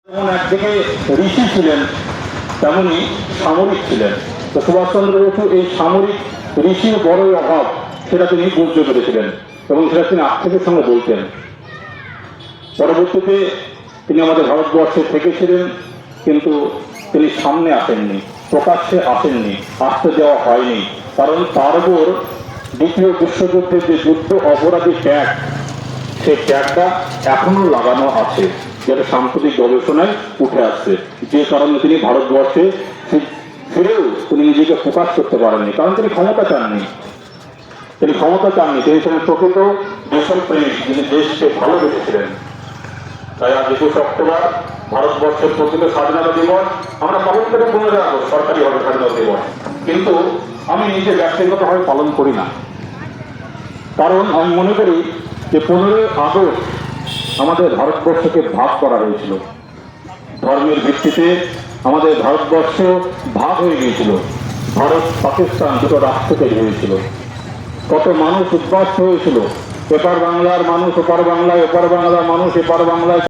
যেমন একদিকে ঋষি ছিলেন তেমনি সামরিক ছিলেন। তো সুভাষচন্দ্র বসু এই সামরিক ঋষির বড়ই অভাব সেটা তিনি বুঝতে পেরেছিলেন এবং সেটা তিনি আক্ষেপের সঙ্গে বলতেন। পরবর্তীতে তিনি আমাদের ভারতবর্ষে থেকেছিলেন, কিন্তু তিনি সামনে আসেননি, প্রকাশ্যে আসেননি, আসতে দেওয়া হয়নি। কারণ তার উপর দ্বিতীয় বিশ্বযুদ্ধের যে যুদ্ধ অপরাধী ট্যাগ, সেই ট্যাগটা এখনো লাগানো আছে, যেটা সাম্প্রতিক গবেষণায় উঠে আসছে। যে কারণে তিনি ভারতবর্ষে ফিরেও তিনি নিজেকে প্রকাশ করতে পারেননি, কারণ তিনি ক্ষমতা চাননি। তিনি ছিলেন প্রকৃত দেশপ্রেমিক, যিনি দেশকে ভালোবেসেছিলেন। তাই আজ 21 অক্টোবর ভারতবর্ষের প্রকৃত স্বাধীনতা দিবস। আমরা পালন করে 15 আগস্ট সরকারিভাবে স্বাধীনতা দিবস, কিন্তু আমি নিজে ব্যক্তিগতভাবে পালন করি না। কারণ আমি মনে করি যে 15 আগস্ট আমাদের ভারতবর্ষকে ভাগ করা হয়েছিল, ধর্মের ভিত্তিতে আমাদের ভারতবর্ষ ভাগ হয়ে গিয়েছিল। ভারত পাকিস্তান দুটো রাষ্ট্র তৈরি হয়েছিল, কত মানুষ উদ্বাস্ত হয়েছিল। এপার বাংলার মানুষ ওপার বাংলায়, ওপার বাংলার মানুষ এপার বাংলায়।